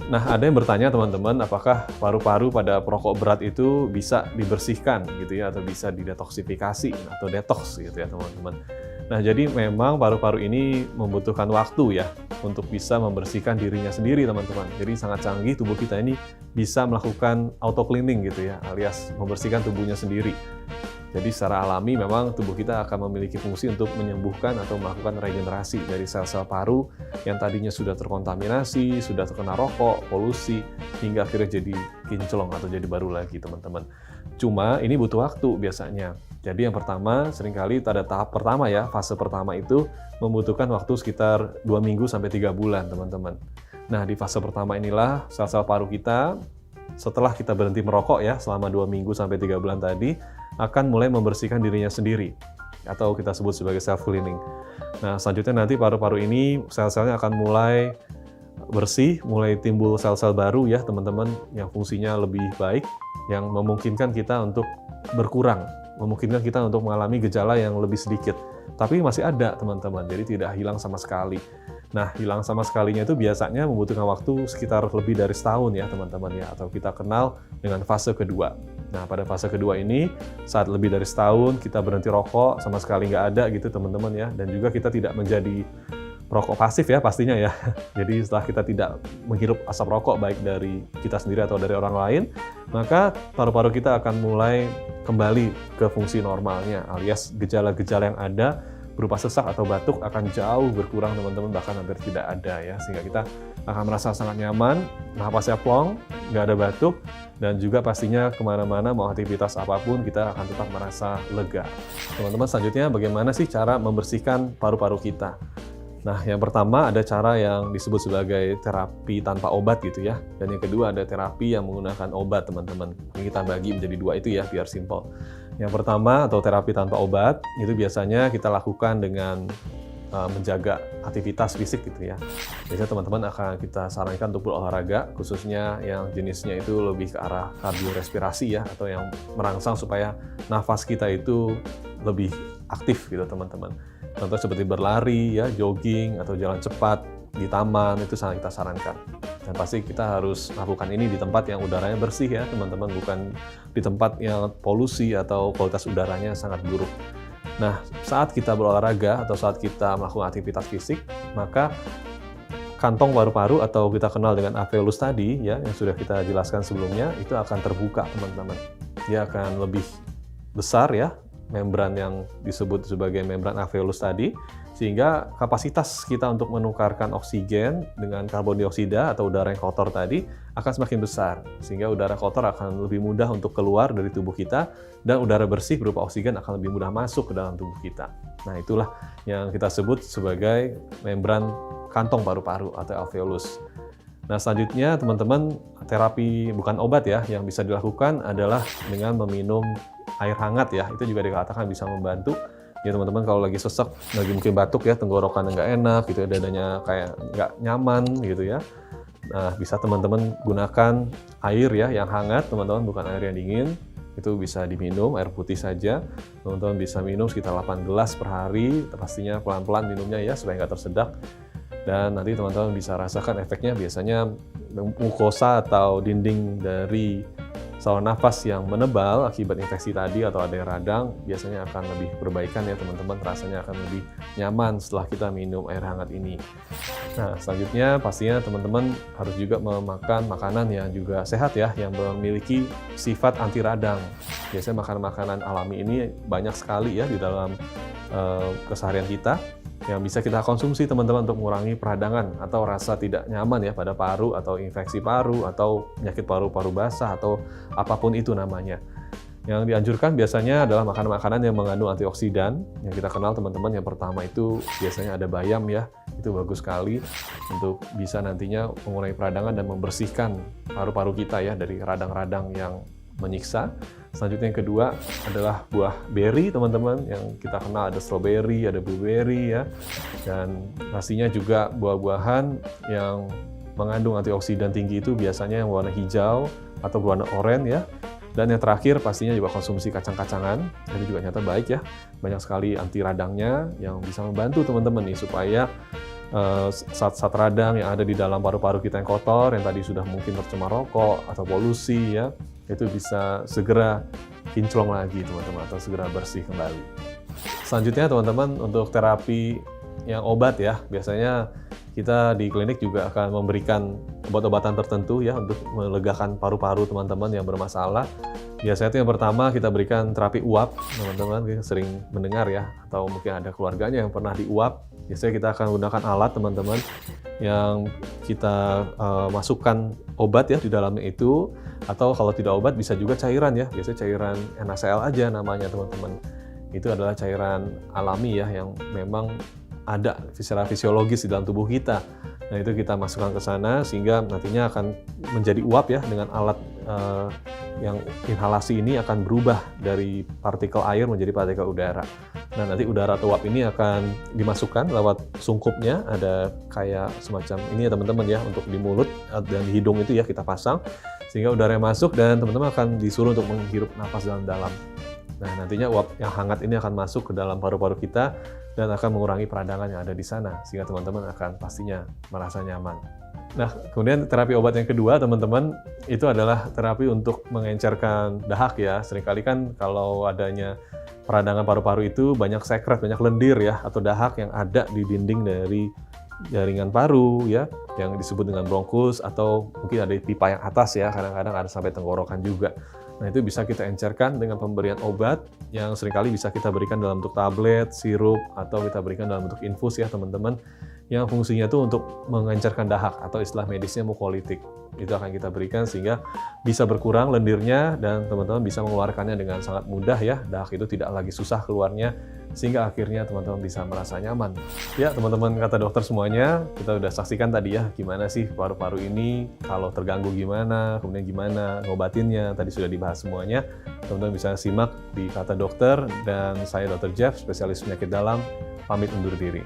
Nah, ada yang bertanya teman-teman, apakah paru-paru pada perokok berat itu bisa dibersihkan gitu ya, atau bisa didetoksifikasi atau detox gitu ya teman-teman. Nah, jadi memang paru-paru ini membutuhkan waktu ya untuk bisa membersihkan dirinya sendiri teman-teman. Jadi sangat canggih tubuh kita ini bisa melakukan auto cleaning gitu ya, alias membersihkan tubuhnya sendiri. Jadi secara alami memang tubuh kita akan memiliki fungsi untuk menyembuhkan atau melakukan regenerasi dari sel-sel paru yang tadinya sudah terkontaminasi, sudah terkena rokok, polusi, hingga akhirnya jadi kinclong atau jadi baru lagi teman-teman. Cuma ini butuh waktu biasanya. Jadi yang pertama, seringkali pada tahap pertama ya, fase pertama itu membutuhkan waktu sekitar 2 minggu sampai 3 bulan teman-teman. Nah di fase pertama inilah sel-sel paru kita setelah kita berhenti merokok ya selama 2 minggu sampai 3 bulan tadi akan mulai membersihkan dirinya sendiri atau kita sebut sebagai self cleaning. Nah, selanjutnya nanti paru-paru ini sel-selnya akan mulai bersih, mulai timbul sel-sel baru ya teman-teman yang fungsinya lebih baik, yang memungkinkan kita untuk berkurang, memungkinkan kita untuk mengalami gejala yang lebih sedikit. Tapi masih ada teman-teman, jadi tidak hilang sama sekali. Nah, hilang sama sekalinya itu biasanya membutuhkan waktu sekitar lebih dari setahun ya teman-teman ya, atau kita kenal dengan fase kedua. Nah, pada fase kedua ini, saat lebih dari setahun kita berhenti rokok, sama sekali nggak ada gitu teman-teman ya, dan juga kita tidak menjadi perokok pasif ya pastinya ya. Jadi setelah kita tidak menghirup asap rokok baik dari kita sendiri atau dari orang lain, maka paru-paru kita akan mulai kembali ke fungsi normalnya, alias gejala-gejala yang ada berupa sesak atau batuk akan jauh berkurang teman-teman, bahkan hampir tidak ada ya, sehingga kita akan merasa sangat nyaman, napasnya plong, nggak ada batuk, dan juga pastinya kemana-mana mau aktivitas apapun kita akan tetap merasa lega. Teman-teman, selanjutnya bagaimana sih cara membersihkan paru-paru kita? Nah, yang pertama ada cara yang disebut sebagai terapi tanpa obat gitu ya, dan yang kedua ada terapi yang menggunakan obat teman-teman. Ini kita bagi menjadi dua itu ya biar simpel. Yang pertama atau terapi tanpa obat itu biasanya kita lakukan dengan menjaga aktivitas fisik gitu ya. Biasanya teman-teman akan kita sarankan untuk berolahraga, khususnya yang jenisnya itu lebih ke arah kardiorespirasi ya, atau yang merangsang supaya nafas kita itu lebih aktif gitu teman-teman. Contoh seperti berlari ya, jogging atau jalan cepat di taman itu sangat kita sarankan. Dan pasti kita harus lakukan ini di tempat yang udaranya bersih ya teman-teman, bukan di tempat yang polusi atau kualitas udaranya sangat buruk. Nah, saat kita berolahraga atau saat kita melakukan aktivitas fisik, maka kantong paru-paru atau kita kenal dengan alveolus tadi ya, yang sudah kita jelaskan sebelumnya, itu akan terbuka teman-teman. Dia akan lebih besar ya, membran yang disebut sebagai membran alveolus tadi, sehingga kapasitas kita untuk menukarkan oksigen dengan karbon dioksida atau udara yang kotor tadi akan semakin besar, sehingga udara kotor akan lebih mudah untuk keluar dari tubuh kita, dan udara bersih berupa oksigen akan lebih mudah masuk ke dalam tubuh kita. Nah, itulah yang kita sebut sebagai membran kantong paru-paru atau alveolus. Nah, selanjutnya teman-teman, terapi bukan obat ya, yang bisa dilakukan adalah dengan meminum air hangat ya, itu juga dikatakan bisa membantu. Ya teman-teman, kalau lagi sesek, lagi mungkin batuk ya, tenggorokan nggak enak gitu ya, dadanya kayak nggak nyaman gitu ya. Nah, bisa teman-teman gunakan air ya yang hangat teman-teman, bukan air yang dingin. Itu bisa diminum, air putih saja. Teman-teman bisa minum sekitar 8 gelas per hari, pastinya pelan-pelan minumnya ya, supaya nggak tersedak. Dan nanti teman-teman bisa rasakan efeknya, biasanya mukosa atau dinding dari saluran nafas yang menebal akibat infeksi tadi atau ada yang radang biasanya akan lebih perbaikan ya teman-teman, rasanya akan lebih nyaman setelah kita minum air hangat ini. Nah, selanjutnya pastinya teman-teman harus juga memakan makanan yang juga sehat ya, yang memiliki sifat anti radang. Biasanya makanan-makanan alami ini banyak sekali ya di dalam keseharian kita, yang bisa kita konsumsi teman-teman untuk mengurangi peradangan atau rasa tidak nyaman ya pada paru atau infeksi paru atau penyakit paru-paru basah atau apapun itu namanya. Yang dianjurkan biasanya adalah makanan-makanan yang mengandung antioksidan yang kita kenal teman-teman. Yang pertama itu biasanya ada bayam ya, itu bagus sekali untuk bisa nantinya mengurangi peradangan dan membersihkan paru-paru kita ya dari radang-radang yang menyiksa. Selanjutnya yang kedua adalah buah beri teman-teman, yang kita kenal ada strawberry, ada blueberry ya, dan pastinya juga buah-buahan yang mengandung antioksidan tinggi itu biasanya yang warna hijau atau berwarna oranye ya. Dan yang terakhir pastinya juga konsumsi kacang-kacangan, itu juga ternyata baik ya, banyak sekali anti radangnya yang bisa membantu teman-teman nih supaya zat-zat radang yang ada di dalam paru-paru kita yang kotor, yang tadi sudah mungkin tercemar rokok atau polusi ya, itu bisa segera kinclong lagi teman-teman, atau segera bersih kembali. Selanjutnya teman-teman, untuk terapi yang obat ya, biasanya kita di klinik juga akan memberikan obat-obatan tertentu ya untuk melegakan paru-paru teman-teman yang bermasalah. Biasanya itu yang pertama kita berikan terapi uap, teman-teman sering mendengar ya, atau mungkin ada keluarganya yang pernah diuap. Biasanya kita akan gunakan alat teman-teman yang kita masukkan obat ya di dalamnya itu, atau kalau tidak obat bisa juga cairan ya, biasanya cairan NaCl aja namanya teman-teman. Itu adalah cairan alami ya yang memang ada secara fisiologis di dalam tubuh kita. Nah itu kita masukkan ke sana sehingga nantinya akan menjadi uap ya, dengan alat yang inhalasi ini akan berubah dari partikel air menjadi partikel udara. Nah nanti udara atau uap ini akan dimasukkan lewat sungkupnya, ada kayak semacam ini ya teman-teman ya, untuk di mulut dan di hidung itu ya kita pasang, sehingga udara yang masuk dan teman-teman akan disuruh untuk menghirup napas dalam-dalam. Nah nantinya uap yang hangat ini akan masuk ke dalam paru-paru kita dan akan mengurangi peradangan yang ada di sana, sehingga teman-teman akan pastinya merasa nyaman. Nah, kemudian terapi obat yang kedua, teman-teman, itu adalah terapi untuk mengencerkan dahak ya. Seringkali kan kalau adanya peradangan paru-paru itu banyak sekret, banyak lendir ya, atau dahak yang ada di dinding dari jaringan paru ya, yang disebut dengan bronkus, atau mungkin ada di pipa yang atas ya, kadang-kadang ada sampai tenggorokan juga. Nah itu bisa kita encerkan dengan pemberian obat yang seringkali bisa kita berikan dalam bentuk tablet, sirup, atau kita berikan dalam bentuk infus ya teman-teman, yang fungsinya itu untuk mengencerkan dahak, atau istilah medisnya mukolitik. Itu akan kita berikan sehingga bisa berkurang lendirnya dan teman-teman bisa mengeluarkannya dengan sangat mudah ya, dahak itu tidak lagi susah keluarnya, sehingga akhirnya teman-teman bisa merasa nyaman. Ya teman-teman kata dokter semuanya, kita udah saksikan tadi ya gimana sih paru-paru ini kalau terganggu gimana, kemudian gimana ngobatinnya, tadi sudah dibahas semuanya. Teman-teman bisa simak di Kata Dokter, dan saya Dr. Jeff, spesialis penyakit dalam, pamit undur diri.